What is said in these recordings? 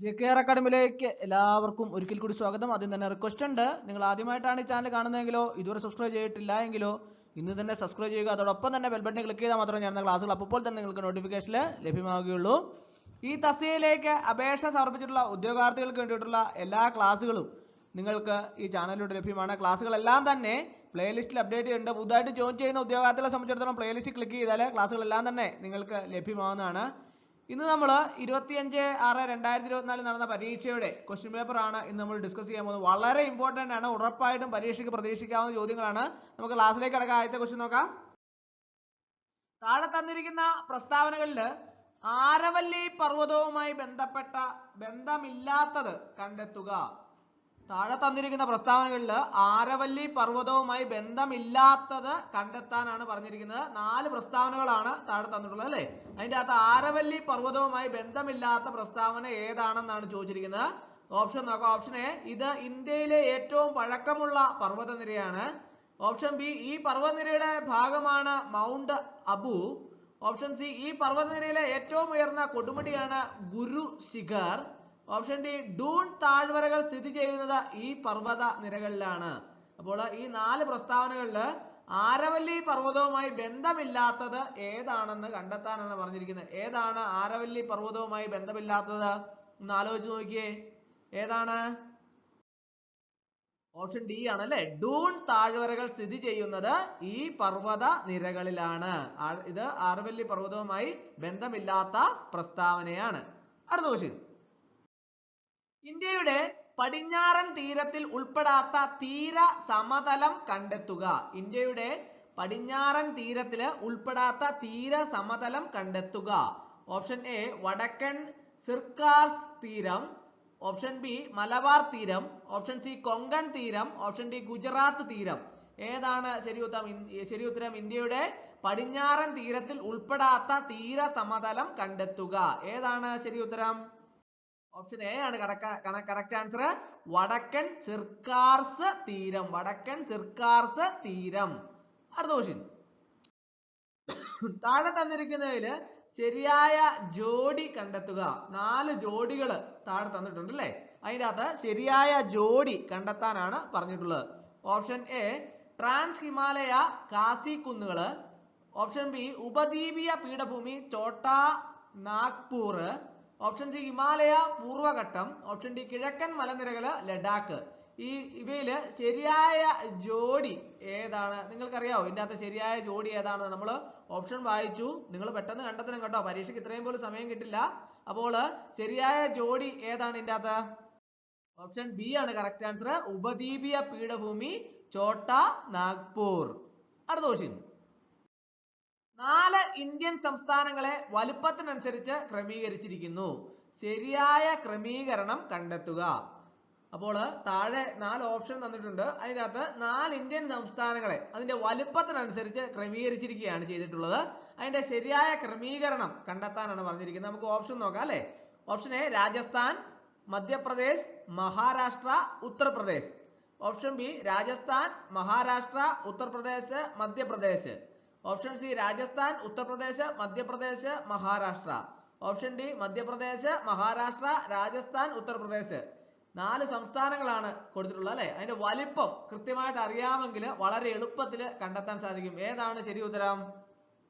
JKR അക്കാഡമിയിലേക്ക് എല്ലാവർക്കും ഒരിക്കൽ കൂടി സ്വാഗതം. ആദ്യം തന്നെ റിക്വസ്റ്റ് ഉണ്ട്, നിങ്ങൾ ആദ്യമായിട്ടാണ് ഈ ചാനൽ കാണുന്നതെങ്കിലോ ഇതുവരെ സബ്സ്ക്രൈബ് ചെയ്തിട്ടില്ല എങ്കിലോ ഇന്ന് തന്നെ സബ്സ്ക്രൈബ് ചെയ്യുക. അതോടൊപ്പം തന്നെ ബെൽ ബട്ടൺ ക്ലിക്ക് ചെയ്താൽ മാത്രമേ ഞാൻ ക്ലാസ്സുകൾ അപ്പോൾ തന്നെ നിങ്ങൾക്ക് നോട്ടിഫിക്കേഷൻ ലഭ്യമാവുകയുള്ളൂ. ഈ തസ്തികയിലേക്ക് അപേക്ഷ സമർപ്പിച്ചിട്ടുള്ള ഉദ്യോഗാർത്ഥികൾക്ക് വേണ്ടിയിട്ടുള്ള എല്ലാ ക്ലാസ്സുകളും നിങ്ങൾക്ക് ഈ ചാനലിലൂടെ ലഭ്യമാണ്. ക്ലാസ്സുകളെല്ലാം തന്നെ പ്ലേലിസ്റ്റിൽ അപ്ഡേറ്റ് ചെയ്യുന്നുണ്ട്. പുതുതായിട്ട് ജോയിൻ ചെയ്യുന്ന ഉദ്യോഗാർത്ഥികളെ സംബന്ധിച്ചിടത്തോളം പ്ലേലിസ്റ്റ് ക്ലിക്ക് ചെയ്താൽ ക്ലാസ്സുകളെല്ലാം തന്നെ നിങ്ങൾക്ക് ലഭ്യമാവുന്നതാണ്. ഇന്ന് നമ്മൾ 25/6/2024 നടന്ന പരീക്ഷയുടെ ക്വസ്റ്റ്യൻ പേപ്പർ ആണ് ഇന്ന് നമ്മൾ ഡിസ്കസ് ചെയ്യാൻ പോകുന്നത്. വളരെ ഇമ്പോർട്ടന്റ് ആണ്, ഉറപ്പായിട്ടും പരീക്ഷയ്ക്ക് പ്രതീക്ഷിക്കാവുന്ന ചോദ്യങ്ങളാണ്. നമുക്ക് ക്ലാസ്സിലേക്ക് കടക്കാം. ആദ്യത്തെ ക്വസ്റ്റ്യൻ നോക്കാം. താഴെ തന്നിരിക്കുന്ന പ്രസ്താവനകളിൽ ആരവല്ലി പർവ്വതവുമായി ബന്ധപ്പെട്ട ബന്ധമില്ലാത്തത് കണ്ടെത്തുക. താഴെ തന്നിരിക്കുന്ന പ്രസ്താവനകളിൽ ആരവല്ലി പർവ്വതവുമായി ബന്ധമില്ലാത്തത് കണ്ടെത്താനാണ് പറഞ്ഞിരിക്കുന്നത്. 4 പ്രസ്താവനകളാണ് താഴെ തന്നിട്ടുള്ളത് അല്ലേ. അതിന്റെ അകത്ത് ആരവല്ലി പർവ്വതവുമായി ബന്ധമില്ലാത്ത പ്രസ്താവന ഏതാണെന്നാണ് ചോദിച്ചിരിക്കുന്നത്. ഓപ്ഷൻ നോക്കാം. ഓപ്ഷൻ എ, ഇത് ഇന്ത്യയിലെ ഏറ്റവും പഴക്കമുള്ള പർവ്വതനിരയാണ്. ഓപ്ഷൻ ബി, ഈ പർവ്വതനിരയുടെ ഭാഗമാണ് മൗണ്ട് അബു. ഓപ്ഷൻ സി, ഈ പർവ്വതനിരയിലെ ഏറ്റവും ഉയർന്ന കൊടുമുടിയാണ് ഗുരു ശിഖർ. ഓപ്ഷൻ ഡി, ഡൂൺ താഴ്വരകൾ സ്ഥിതി ചെയ്യുന്നത് ഈ പർവ്വത നിരകളിലാണ്. അപ്പോൾ ഈ 4 പ്രസ്താവനകളിൽ ആരവല്ലി പർവ്വതവുമായി ബന്ധമില്ലാത്തത് ഏതാണെന്ന് കണ്ടെത്താനാണ് പറഞ്ഞിരിക്കുന്നത്. ഏതാണ് ആരവല്ലി പർവ്വതവുമായി ബന്ധമില്ലാത്തത് ഒന്ന് ആലോചിച്ച് നോക്കിയേ. ഏതാണ്? ഓപ്ഷൻ ഡി ആണ് അല്ലെ. ഡൂൺ താഴ്വരകൾ സ്ഥിതി ചെയ്യുന്നത് ഈ പർവ്വത നിരകളിലാണ്. ഇത് ആരവല്ലി പർവ്വതവുമായി ബന്ധമില്ലാത്ത പ്രസ്താവനയാണ്. അടുത്ത ക്വസ്റ്റ്യൻ, ഇന്ത്യയുടെ പടിഞ്ഞാറൻ തീരത്തിൽ ഉൾപ്പെടാത്ത തീര സമതലം കണ്ടെത്തുക. ഇന്ത്യയുടെ പടിഞ്ഞാറൻ തീരത്തിൽ ഉൾപ്പെടാത്ത തീര സമതലം കണ്ടെത്തുക. ഓപ്ഷൻ എ, വടക്കൻ സിർക്കാർസ് തീരം. ഓപ്ഷൻ ബി, മലബാർ തീരം. ഓപ്ഷൻ സി, കൊങ്കൺ തീരം. ഓപ്ഷൻ ഡി, ഗുജറാത്ത് തീരം. ഏതാണ് ശരി ഉത്തരം? ഇന്ത്യയുടെ പടിഞ്ഞാറൻ തീരത്തിൽ ഉൾപ്പെടാത്ത തീര സമതലം കണ്ടെത്തുക. ഏതാണ് ശരി ഉത്തരം? ഓപ്ഷൻ എ ആണ് കറക്റ്റ് ആൻസർ. വടക്കൻ സിർക്കാർസ് തീരം. വടക്കൻ സിർക്കാർസ് തീരം. അടുത്ത ക്വസ്റ്റ്യൻ, താഴെ തന്നിരിക്കുന്നതിൽ ശരിയായ ജോഡി കണ്ടെത്തുക. 4 ജോഡികൾ താഴെ തന്നിട്ടുണ്ട് അല്ലെ. അതിൻ്റെ അകത്ത് ശരിയായ ജോഡി കണ്ടെത്താനാണ് പറഞ്ഞിട്ടുള്ളത്. Option A, trans Himalaya Khasi കുന്നുകള്. ഓപ്ഷൻ ബി, ഉപദ്വീപീയ പീഠഭൂമി ചോട്ടാ നാഗ്പൂർ. ഓപ്ഷൻ സി, ഹിമാലയ പൂർവഘട്ടം. ഓപ്ഷൻ ഡി, കിഴക്കൻ മലനിരകള് ലഡാക്ക്. ഇവയില് ശരിയായ ജോഡി ഏതാണ്? നിങ്ങൾക്കറിയാവോ ഇതിന്റെ അകത്ത് ശരിയായ ജോഡി ഏതാണ്? നമ്മൾ ഓപ്ഷൻ വായിച്ചു, നിങ്ങൾ പെട്ടെന്ന് കണ്ടെത്തണം കേട്ടോ, പരീക്ഷയ്ക്ക് ഇത്രയും പോലും സമയം കിട്ടില്ല. അപ്പോൾ ശരിയായ ജോഡി ഏതാണ് ഇതിന്റെ അകത്ത്? ഓപ്ഷൻ ബി ആണ് കറക്റ്റ് ആൻസർ. ഉപദ്വീപീയ പീഠഭൂമി ചോട്ടാ നാഗ്പൂർ. അടുത്ത ക്വസ്റ്റ്യൻ, 4 ഇന്ത്യൻ സംസ്ഥാനങ്ങളെ വലുപ്പത്തിനനുസരിച്ച് ക്രമീകരിച്ചിരിക്കുന്നു. ശരിയായ ക്രമീകരണം കണ്ടെത്തുക. അപ്പോൾ താഴെ 4 ഓപ്ഷൻ തന്നിട്ടുണ്ട്. അതിനകത്ത് 4 ഇന്ത്യൻ സംസ്ഥാനങ്ങളെ അതിന്റെ വലുപ്പത്തിനനുസരിച്ച് ക്രമീകരിച്ചിരിക്കുകയാണ് ചെയ്തിട്ടുള്ളത്. അതിന്റെ ശരിയായ ക്രമീകരണം കണ്ടെത്താനാണ് പറഞ്ഞിരിക്കുന്നത്. നമുക്ക് ഓപ്ഷൻ നോക്കാം അല്ലെ. Option A, Rajasthan, Madhya Pradesh, Maharashtra, Uttar Pradesh. Option B, Rajasthan, Maharashtra, Uttar Pradesh, Madhya Pradesh. Option C, Rajasthan, Uttar Pradesh, Madhya Pradesh, Maharashtra. Option D, Madhya Pradesh, Maharashtra, Rajasthan, Uttar Pradesh. 4 സംസ്ഥാനങ്ങളാണ് കൊടുത്തിട്ടുള്ളത് അല്ലെ. അതിന്റെ വലിപ്പം കൃത്യമായിട്ട് അറിയാമെങ്കിൽ വളരെ എളുപ്പത്തിൽ കണ്ടെത്താൻ സാധിക്കും. ഏതാണ് ശരി ഉത്തരം?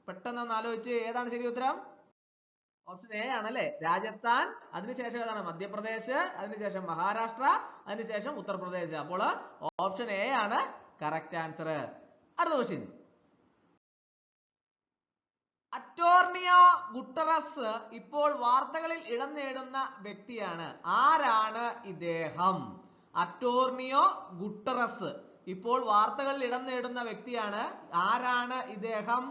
പെട്ടെന്ന് ആലോചിച്ച് ഏതാണ് ശരി ഉത്തരം? ഓപ്ഷൻ എ ആണ് അല്ലെ, രാജസ്ഥാൻ. അതിനുശേഷം ഏതാണ്? മധ്യപ്രദേശ്. അതിനുശേഷം മഹാരാഷ്ട്ര. അതിനുശേഷം ഉത്തർപ്രദേശ്. അപ്പോൾ ഓപ്ഷൻ എ ആണ് കറക്റ്റ് ആൻസർ. അടുത്ത ക്വസ്റ്റ്യൻ, അറ്റോർണിയോ ഗുട്ടറസ് ഇപ്പോൾ വാർത്തകളിൽ ഇടം നേടുന്ന വ്യക്തിയാണ്. ആരാണ് ഇദ്ദേഹം? അറ്റോർണിയോ ഗുട്ടറസ് ഇപ്പോൾ വാർത്തകളിൽ ഇടം നേടുന്ന വ്യക്തിയാണ്. ആരാണ് ഇദ്ദേഹം?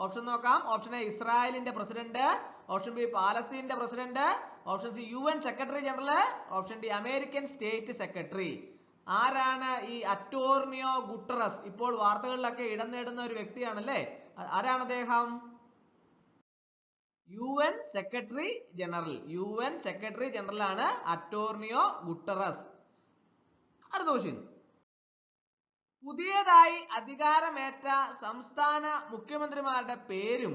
ഓപ്ഷൻ നോക്കാം. ഓപ്ഷൻ എ, ഇസ്രായേലിന്റെ പ്രസിഡന്റ്. ഓപ്ഷൻ ബി, പാലസ്തീന്റെ president. Option C, UN secretary general. Option D, American state secretary. ആരാണ് ഈ അറ്റോർണിയോ ഗുട്ടറസ്? ഇപ്പോൾ വാർത്തകളിലൊക്കെ ഇടം നേടുന്ന ഒരു വ്യക്തിയാണല്ലേ. ആരാണ് അദ്ദേഹം? UN secretary general. UN secretary general ആണ് അറ്റോർണിയോ ഗുട്ടറസ്. അടുത്ത ക്വസ്റ്റ്യൻ, പുതിയതായി അധികാരമേറ്റ സംസ്ഥാന മുഖ്യമന്ത്രിമാരുടെ പേരും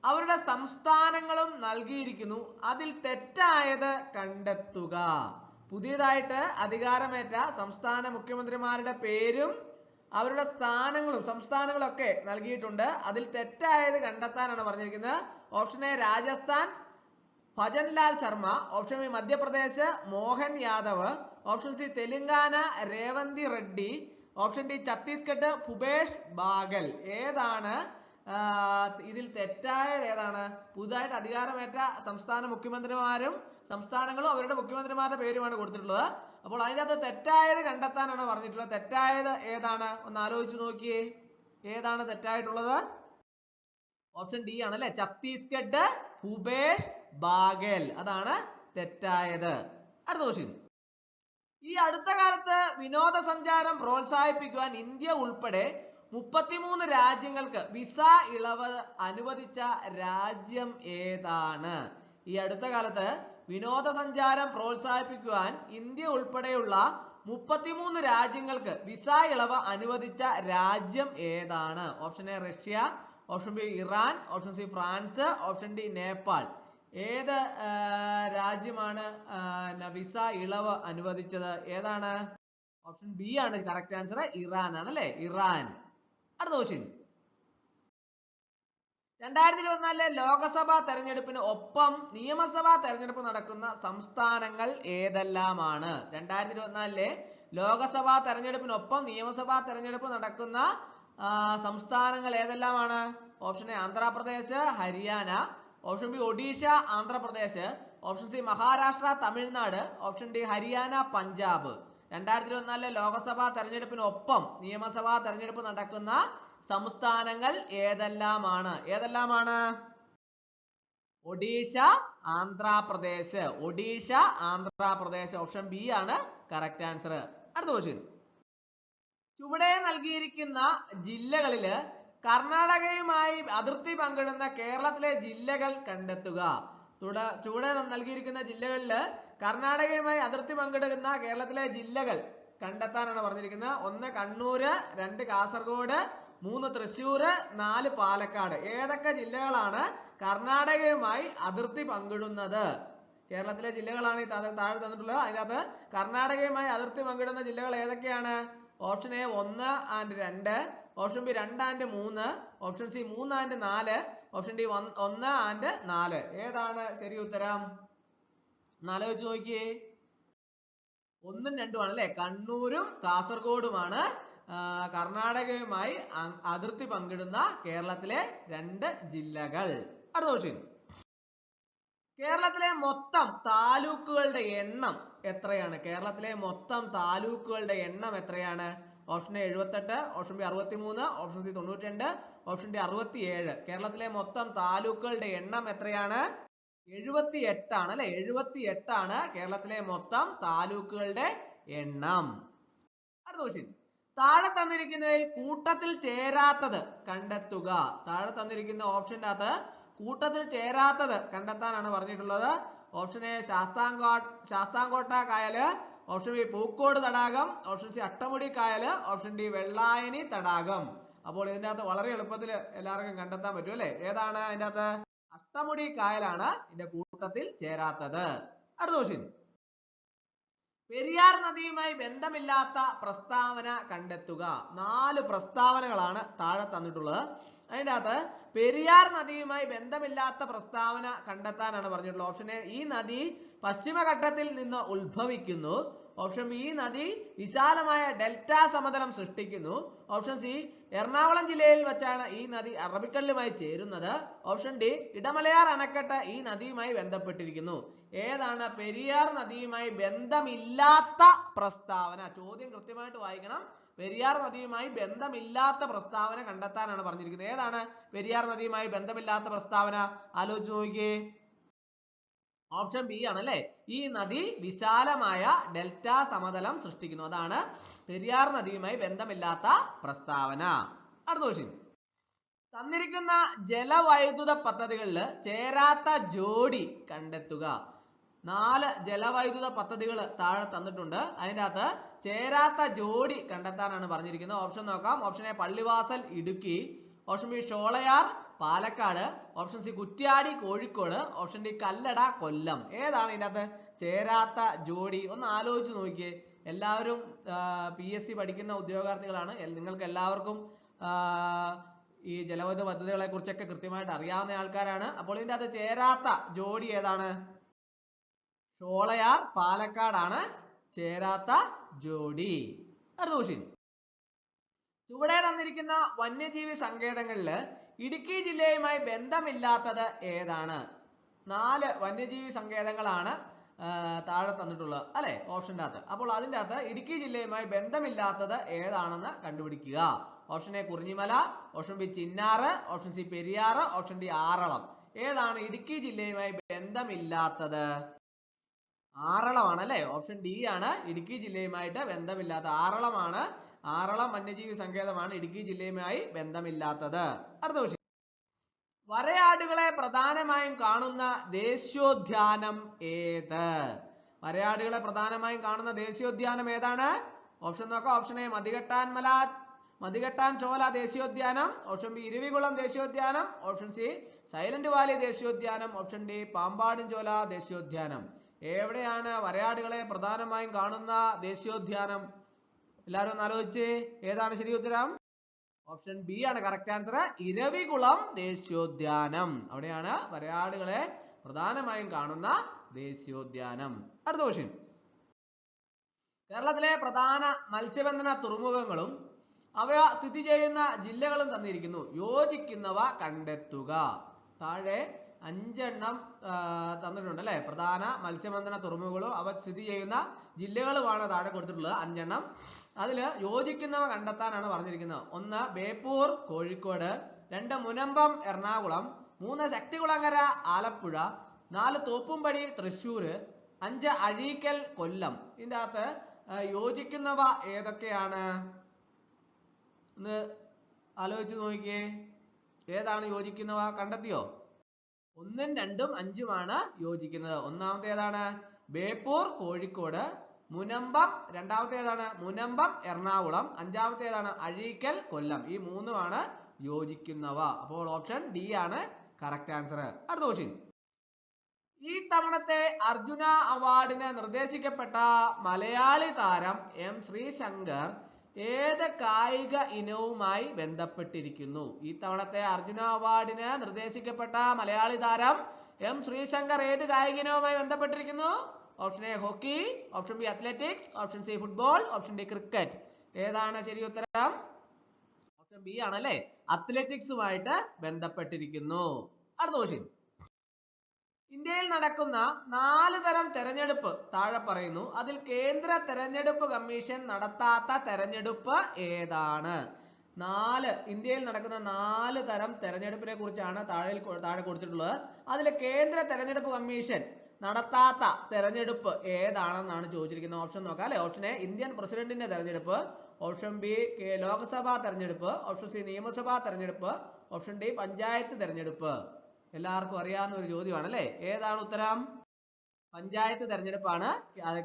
അവരുടെ സംസ്ഥാനങ്ങളും നൽകിയിരിക്കുന്നു. അതിൽ തെറ്റായത് കണ്ടെത്തുക. പുതിയതായിട്ട് അധികാരമേറ്റ സംസ്ഥാന മുഖ്യമന്ത്രിമാരുടെ പേരും അവരുടെ സ്ഥാനങ്ങളും സംസ്ഥാനങ്ങളൊക്കെ നൽകിയിട്ടുണ്ട്. അതിൽ തെറ്റായത് കണ്ടെത്താനാണ് പറഞ്ഞിരിക്കുന്നത്. Option A Rajasthan Bhajanlal Sharma, option B Madhya Pradesh Mohan Yadav, option C Telangana Revanth Reddy, option D Chhattisgarh Bhupesh Baghel. ഏതാണ് ഇതിൽ തെറ്റായത്? ഏതാണ്? പുതുതായിട്ട് അധികാരമേറ്റ സംസ്ഥാന മുഖ്യമന്ത്രിമാരും സംസ്ഥാനങ്ങളും അവരുടെ മുഖ്യമന്ത്രിമാരുടെ പേരുമാണ് കൊടുത്തിട്ടുള്ളത്. അപ്പോൾ അതിനകത്ത് തെറ്റായത് കണ്ടെത്താനാണ് പറഞ്ഞിട്ടുള്ളത്. തെറ്റായത് ഏതാണ്? ഒന്ന് ആലോചിച്ച് നോക്കിയേ. ഏതാണ് തെറ്റായിട്ടുള്ളത്? ഓപ്ഷൻ ഡി ആണ് അല്ലെ, ഛത്തീസ്ഗഡ് ഭൂപേഷ് ബാഗൽ. അതാണ് തെറ്റായത്. അടുത്ത ക്വസ്റ്റ്യൻ. ഈ അടുത്ത കാലത്ത് വിനോദസഞ്ചാരം പ്രോത്സാഹിപ്പിക്കുവാൻ ഇന്ത്യ ഉൾപ്പെടെ 33 രാജ്യങ്ങൾക്ക് വിസ ഇളവ് അനുവദിച്ച രാജ്യം ഏതാണ്? ഈ അടുത്ത കാലത്ത് വിനോദസഞ്ചാരം പ്രോത്സാഹിപ്പിക്കുവാൻ ഇന്ത്യ ഉൾപ്പെടെയുള്ള 33 രാജ്യങ്ങൾക്ക് വിസ ഇളവ് അനുവദിച്ച രാജ്യം ഏതാണ്? Option A Russia, option B Iran, option C France, option D Nepal. ഏത് രാജ്യമാണ് വിസ ഇളവ് അനുവദിച്ചത്? ഏതാണ്? ഓപ്ഷൻ ബി ആണ് കറക്റ്റ് ആൻസർ. ഇറാൻ ആണ് അല്ലെ, ഇറാൻ. അടുത്ത ക്വസ്റ്റ്യൻ. 2024 ലോകസഭാ തെരഞ്ഞെടുപ്പിന് ഒപ്പം നിയമസഭാ തെരഞ്ഞെടുപ്പ് നടക്കുന്ന സംസ്ഥാനങ്ങൾ ഏതെല്ലാമാണ്? 2024 ലോകസഭാ തെരഞ്ഞെടുപ്പിനൊപ്പം നിയമസഭാ തെരഞ്ഞെടുപ്പ് നടക്കുന്ന സംസ്ഥാനങ്ങൾ ഏതെല്ലാമാണ്? Option A Andhra Pradesh Haryana, option B Odisha Andhra Pradesh, option C Maharashtra Tamil Nadu, option D Haryana Punjab. 2024 Lok Sabha തെരഞ്ഞെടുപ്പിനൊപ്പം നിയമസഭാ തെരഞ്ഞെടുപ്പ് നടക്കുന്ന സംസ്ഥാനങ്ങൾ ഏതെല്ലാമാണ്? ഏതെല്ലാമാണ്? ഒഡീഷ ആന്ധ്രാപ്രദേശ്. ഒഡീഷ ആന്ധ്രാപ്രദേശ്. ഓപ്ഷൻ ബി ആണ് കറക്റ്റ് ആൻസർ. അടുത്ത ക്വസ്റ്റ്യൻ. ചുവടെ നൽകിയിരിക്കുന്ന ജില്ലകളില് കർണാടകയുമായി അതിർത്തി പങ്കിടുന്ന കേരളത്തിലെ ജില്ലകൾ കണ്ടെത്തുക. ചുവടെ നൽകിയിരിക്കുന്ന ജില്ലകളില് കർണാടകയുമായി അതിർത്തി പങ്കിടുന്ന കേരളത്തിലെ ജില്ലകൾ കണ്ടെത്താനാണ് പറഞ്ഞിരിക്കുന്നത്. 1 കണ്ണൂര്, 2 കാസർഗോഡ്, 3 തൃശ്ശൂര്, 4 പാലക്കാട്. ഏതൊക്കെ ജില്ലകളാണ് കർണാടകയുമായി അതിർത്തി പങ്കിടുന്നത്? കേരളത്തിലെ ജില്ലകളാണ് താഴെ തന്നിട്ടുള്ളത്. അതിനകത്ത് കർണാടകയുമായി അതിർത്തി പങ്കിടുന്ന ജില്ലകൾ ഏതൊക്കെയാണ്? Option A 1 and 2, option B 2 and 3, option C 3 and 4, option D 1 and 4. ഏതാണ് ശരി ഉത്തരം? ആലോചിച്ച് നോക്കിയേ. 1ഉം 2ഉം ആണ് അല്ലെ. കണ്ണൂരും കാസർഗോഡുമാണ് കർണാടകയുമായി അതിർത്തി പങ്കിടുന്ന കേരളത്തിലെ 2 ജില്ലകൾ. അടുത്ത ക്വസ്റ്റ്യൻ. കേരളത്തിലെ മൊത്തം താലൂക്കുകളുടെ എണ്ണം എത്രയാണ്? കേരളത്തിലെ മൊത്തം താലൂക്കുകളുടെ എണ്ണം എത്രയാണ്? Option A 78, option B 63, option C 92, option D 67. കേരളത്തിലെ മൊത്തം താലൂക്കുകളുടെ എണ്ണം എത്രയാണ്? 78 ആണ് അല്ലെ. 78 ആണ് കേരളത്തിലെ മൊത്തം താലൂക്കുകളുടെ എണ്ണം. അടുത്ത ക്വസ്റ്റ്യൻ. താഴെ തന്നിരിക്കുന്നതിൽ കൂട്ടത്തിൽ ചേരാത്തത് കണ്ടെത്തുക. താഴെ തന്നിരിക്കുന്ന ഓപ്ഷന്റെ അകത്ത് കൂട്ടത്തിൽ ചേരാത്തത് കണ്ടെത്താനാണ് പറഞ്ഞിട്ടുള്ളത്. ഓപ്ഷൻ എ ശാസ്താംകോട്ട കായല്, ഓപ്ഷൻ ബി പൂക്കോട് തടാകം, ഓപ്ഷൻ സി അട്ടമുടി കായല്, ഓപ്ഷൻ ഡി വെള്ളായണി തടാകം. അപ്പോൾ ഇതിന്റെ അകത്ത് വളരെ എളുപ്പത്തിൽ എല്ലാവർക്കും കണ്ടെത്താൻ പറ്റും അല്ലെ. ഏതാണ് അതിന്റെ അകത്ത്? അട്ടമുടി കായലാണ് ഇതിന്റെ കൂട്ടത്തിൽ ചേരാത്തത്. അടുത്ത ക്വസ്റ്റ്യൻ. പെരിയാർ നദിയുമായി ബന്ധമില്ലാത്ത പ്രസ്താവന കണ്ടെത്തുക. 4 പ്രസ്താവനകളാണ് താഴെ തന്നിട്ടുള്ളത്. അതിന്റെ അകത്ത് പെരിയാർ നദിയുമായി ബന്ധമില്ലാത്ത പ്രസ്താവന കണ്ടെത്താനാണ് പറഞ്ഞിട്ടുള്ളത്. ഓപ്ഷൻ എ ഈ നദി പശ്ചിമഘട്ടത്തിൽ നിന്ന് ഉത്ഭവിക്കുന്നു, ഓപ്ഷൻ ബി ഈ നദി വിശാലമായ ഡെൽറ്റ സമതലം സൃഷ്ടിക്കുന്നു, ഓപ്ഷൻ സി എറണാകുളം ജില്ലയിൽ വെച്ചാണ് ഈ നദി അറബിക്കടലുമായി ചേരുന്നത്, ഓപ്ഷൻ ഡി ഇടമലയാർ അണക്കെട്ട് ഈ നദിയുമായി ബന്ധപ്പെട്ടിരിക്കുന്നു. ഏതാണ് പെരിയാർ നദിയുമായി ബന്ധമില്ലാത്ത പ്രസ്താവന? ചോദ്യം കൃത്യമായിട്ട് വായിക്കണം. പെരിയാർ നദിയുമായി ബന്ധമില്ലാത്ത പ്രസ്താവന കണ്ടെത്താനാണ് പറഞ്ഞിരിക്കുന്നത്. ഏതാണ് പെരിയാർ നദിയുമായി ബന്ധമില്ലാത്ത പ്രസ്താവന? ആലോചിച്ച് നോക്കിയേ. ഓപ്ഷൻ ബി ആണ് അല്ലെ. ഈ നദി വിശാലമായ ഡെൽറ്റ സമതലം സൃഷ്ടിക്കുന്നു. അതാണ് പെരിയാർ നദിയുമായി ബന്ധമില്ലാത്ത പ്രസ്താവന. അടുത്ത ക്വസ്റ്റ്യൻ. തന്നിരിക്കുന്ന ജലവൈദ്യുത പദ്ധതികളിൽ ചേരാത്ത ജോഡി കണ്ടെത്തുക. 4 ജലവൈദ്യുത പദ്ധതികൾ താഴെ തന്നിട്ടുണ്ട്. അതിൻ്റെ അകത്ത് ചേരാത്ത ജോഡി കണ്ടെത്താനാണ് പറഞ്ഞിരിക്കുന്നത്. ഓപ്ഷൻ നോക്കാം. Option A Pallivasal Idukki, option B Sholayar Palakkad, option C Kuttiyadi Kozhikode, option D Kallada Kollam. ഏതാണ് ഇതിനകത്ത് ചേരാത്ത ജോഡി? ഒന്ന് ആലോചിച്ച് നോക്കിയേ. എല്ലാവരും PSC പഠിക്കുന്ന ഉദ്യോഗാർത്ഥികളാണ്. നിങ്ങൾക്ക് എല്ലാവർക്കും ഈ ജലവൈദ്യുത പദ്ധതികളെ കുറിച്ചൊക്കെ കൃത്യമായിട്ട് അറിയാവുന്ന ആൾക്കാരാണ്. അപ്പോൾ ഇതിന്റെ അകത്ത് ചേരാത്ത ജോഡി ഏതാണ്? ഷോളയാർ പാലക്കാടാണ് ചേരാത്ത ജോഡി. അടുത്ത ക്വസ്റ്റ്യൻ. ചുവടെ തന്നിരിക്കുന്ന വന്യജീവി സങ്കേതങ്ങളില് ഇടുക്കി ജില്ലയുമായി ബന്ധമില്ലാത്തത് ഏതാണ്? 4 വന്യജീവി സങ്കേതങ്ങളാണ് താഴെ തന്നിട്ടുള്ളത് അല്ലെ ഓപ്ഷൻ്റെ അകത്ത്. അപ്പോൾ അതിൻ്റെ അകത്ത് ഇടുക്കി ജില്ലയുമായി ബന്ധമില്ലാത്തത് ഏതാണെന്ന് കണ്ടുപിടിക്കുക. Option A Kurinjimala, option B Chinnar, option C Periyar, option D Aralam. ഏതാണ് ഇടുക്കി ജില്ലയുമായി ബന്ധമില്ലാത്തത്? ആറളമാണ് അല്ലെ. ഓപ്ഷൻ ഡി ആണ് ഇടുക്കി ജില്ലയുമായിട്ട് ബന്ധമില്ലാത്ത ആറളമാണ്. ആറളം വന്യജീവി സങ്കേതമാണ് ഇടുക്കി ജില്ലയുമായി ബന്ധമില്ലാത്തത്. അടുത്ത ക്വസ്റ്റ്യൻ. വരയാടുകളെ പ്രധാനമായും കാണുന്ന ദേശീയോദ്യാനം ഏത്? വരയാടുകളെ പ്രധാനമായും കാണുന്ന ദേശീയോദ്യാനം ഏതാണ്? ഓപ്ഷൻ നോക്കാം. ഓപ്ഷൻ എ മതികെട്ടാൻ ചോല ദേശീയോദ്യാനം, ഓപ്ഷൻ ബി ഇരവികുളം ദേശീയോദ്യാനം, ഓപ്ഷൻ സി സൈലന്റ് വാലി ദേശീയോദ്യാനം, ഓപ്ഷൻ ഡി പാമ്പാടുംചോല ദേശീയോദ്യാനം. എവിടെയാണ് വരയാടുകളെ പ്രധാനമായും കാണുന്ന ദേശീയോദ്യാനം? എല്ലാവരും ഒന്ന് ആലോചിച്ച് ഏതാണ് ശരി ഉത്തരം? ഓപ്ഷൻ ബി ആണ് കറക്റ്റ് ആൻസർ. ഇരവികുളം ദേശീയോദ്യാനം. അവിടെയാണ് വരയാടുകളെ പ്രധാനമായും കാണുന്ന ദേശീയോദ്യാനം. അടുത്ത ക്വസ്റ്റ്യൻ. കേരളത്തിലെ പ്രധാന മത്സ്യബന്ധന തുറമുഖങ്ങളും അവ സ്ഥിതി ചെയ്യുന്ന ജില്ലകളും തന്നിരിക്കുന്നു. യോജിക്കുന്നവ കണ്ടെത്തുക. താഴെ 5 എണ്ണം തന്നിട്ടുണ്ട് അല്ലെ. പ്രധാന മത്സ്യബന്ധന തുറമുഖങ്ങളും അവ സ്ഥിതി ചെയ്യുന്ന ജില്ലകളുമാണ് താഴെ കൊടുത്തിട്ടുള്ളത് 5 എണ്ണം. അതില് യോജിക്കുന്നവ കണ്ടെത്താനാണ് പറഞ്ഞിരിക്കുന്നത്. 1 ബേപ്പൂർ കോഴിക്കോട്, 2 മുനമ്പം എറണാകുളം, 3 ശക്തികുളങ്ങര ആലപ്പുഴ, 4 തോപ്പുംപടി തൃശ്ശൂര്, 5 അഴീക്കൽ കൊല്ലം. ഇതിന്റെ അകത്ത് യോജിക്കുന്നവ ഏതൊക്കെയാണ് എന്ന് ആലോചിച്ച് നോക്കിയേ. ഏതാണ് യോജിക്കുന്നവ? കണ്ടെത്തിയോ? 1, 2, 5 യോജിക്കുന്നത്. ഒന്നാമത്തെ ഏതാണ്? ബേപ്പൂർ കോഴിക്കോട്. മുനമ്പം രണ്ടാമത്തെ ഏതാണ്? മുനമ്പം എറണാകുളം. 5-മത്തെ ഏതാണ്? അഴീക്കൽ കൊല്ലം. ഈ 3 യോജിക്കുന്നവ. അപ്പോൾ ഓപ്ഷൻ ഡി ആണ് കറക്റ്റ് ആൻസർ. അടുത്ത ക്വസ്റ്റ്യൻ. ഈ തവണത്തെ അർജുന അവാർഡിന് നിർദ്ദേശിക്കപ്പെട്ട മലയാളി താരം M ശ്രീശങ്കർ ഏത് കായിക ഇനവുമായി ബന്ധപ്പെട്ടിരിക്കുന്നു? ഈ തവണത്തെ അർജുന അവാർഡിന് നിർദ്ദേശിക്കപ്പെട്ട മലയാളി താരം M ശ്രീശങ്കർ ഏത് കായിക ഇനവുമായി ബന്ധപ്പെട്ടിരിക്കുന്നു? Option A hockey, option B athletics, option C football, option D cricket. ഏതാണ് ശരി ഉത്തരം? ഓപ്ഷൻ ബി ആണ് അല്ലെ. അത്ലറ്റിക്സുമായിട്ട് ബന്ധപ്പെട്ടിരിക്കുന്നു. അടുത്ത ക്വസ്റ്റ്യൻ. ഇന്ത്യയിൽ നടക്കുന്ന 4 തരം തെരഞ്ഞെടുപ്പ് താഴെ പറയുന്നു. അതിൽ കേന്ദ്ര തെരഞ്ഞെടുപ്പ് കമ്മീഷൻ നടത്താത്ത തെരഞ്ഞെടുപ്പ് ഏതാണ്? ഇന്ത്യയിൽ നടക്കുന്ന 4 തരം തെരഞ്ഞെടുപ്പിനെ കുറിച്ചാണ് താഴെ കൊടുത്തിട്ടുള്ളത്. അതിൽ കേന്ദ്ര തെരഞ്ഞെടുപ്പ് കമ്മീഷൻ നടത്താത്ത തെരഞ്ഞെടുപ്പ് ഏതാണെന്നാണ് ചോദിച്ചിരിക്കുന്നത്. ഓപ്ഷൻ നോക്കാം അല്ലെ. ഓപ്ഷൻ എ ഇന്ത്യൻ പ്രസിഡന്റിന്റെ തെരഞ്ഞെടുപ്പ്, ഓപ്ഷൻ ബി ലോക്സഭാ തെരഞ്ഞെടുപ്പ്, ഓപ്ഷൻ സി നിയമസഭാ തെരഞ്ഞെടുപ്പ്, ഓപ്ഷൻ ഡി പഞ്ചായത്ത് തെരഞ്ഞെടുപ്പ്. എല്ലാവർക്കും അറിയാവുന്ന ഒരു ചോദ്യമാണ് അല്ലെ. ഏതാണ് ഉത്തരം? പഞ്ചായത്ത് തെരഞ്ഞെടുപ്പാണ്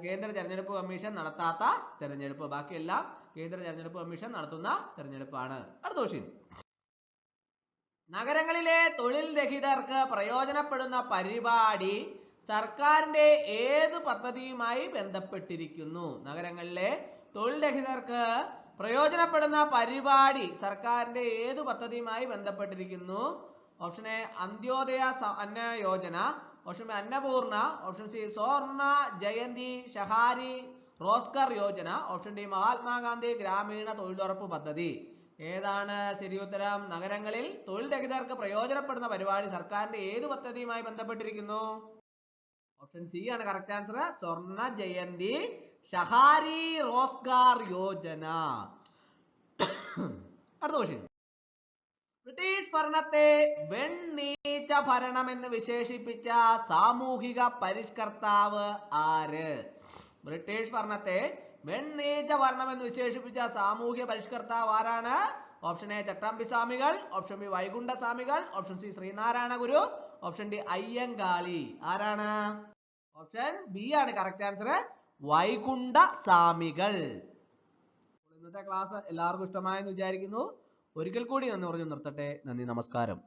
കേന്ദ്ര തെരഞ്ഞെടുപ്പ് കമ്മീഷൻ നടത്താത്ത തെരഞ്ഞെടുപ്പ്. ബാക്കിയെല്ലാം കേന്ദ്ര തെരഞ്ഞെടുപ്പ് കമ്മീഷൻ നടത്തുന്ന തെരഞ്ഞെടുപ്പാണ്. അടുത്ത ക്വസ്റ്റ്യൻ. നഗരങ്ങളിലെ തൊഴിൽ രഹിതർക്ക് പ്രയോജനപ്പെടുന്ന പരിപാടി സർക്കാരിന്റെ ഏത് പദ്ധതിയുമായി ബന്ധപ്പെട്ടിരിക്കുന്നു? നഗരങ്ങളിലെ തൊഴിൽ രഹിതർക്ക് പ്രയോജനപ്പെടുന്ന പരിപാടി സർക്കാരിന്റെ ഏത് പദ്ധതിയുമായി ബന്ധപ്പെട്ടിരിക്കുന്നു? Option A Antyodaya Anna Yojana, option B Annapurna, option C Swarna Jayanti Shahari Rozgar Yojana, option D Mahatma Gandhi ഗ്രാമീണ തൊഴിലുറപ്പ് പദ്ധതി. ഏതാണ് ശരി ഉത്തരം? നഗരങ്ങളിൽ തൊഴിൽ രഹിതർക്ക് പ്രയോജനപ്പെടുന്ന പരിപാടി സർക്കാരിന്റെ ഏത് പദ്ധതിയുമായി ബന്ധപ്പെട്ടിരിക്കുന്നു? ഓപ്ഷൻ സി ആണ് കറക്റ്റ് ആൻസർ. സ്വർണ്ണ ജയന്തി ഷഹാരി റോസ്ഗാർ യോജന. അടുത്ത ക്വസ്റ്റ്യൻ. ബ്രിട്ടീഷ് ഭരണത്തെ വെണ്ണീച്ച ഭരണം എന്ന് വിശേഷിപ്പിച്ച സാമൂഹിക പരിഷ്കർത്താവ് ആര്? ബ്രിട്ടീഷ് ഭരണത്തെ വെണ്ണീച്ച ഭരണം എന്ന് വിശേഷിപ്പിച്ച സാമൂഹിക പരിഷ്കർത്താവ് ആരാണ്? ഓപ്ഷൻ എ ചട്ടമ്പി സ്വാമികൾ, ഓപ്ഷൻ ബി വൈകുണ്ഠ സ്വാമികൾ, ഓപ്ഷൻ സി ശ്രീനാരായണ ഗുരു, ഓപ്ഷൻ ഡി അയ്യങ്കാളി. ആരാണ്? ഓപ്ഷൻ ബി ആണ് കറക്റ്റ് ആൻസർ. വൈകുണ്ഠ സ്വാമികൾ. ഇന്നത്തെ ക്ലാസ് എല്ലാവർക്കും ഇഷ്ടമായെന്ന് വിചാരിക്കുന്നു. ഒരിക്കൽ കൂടി നന്ദി പറഞ്ഞു നിർത്തട്ടെ. നന്ദി, നമസ്കാരം.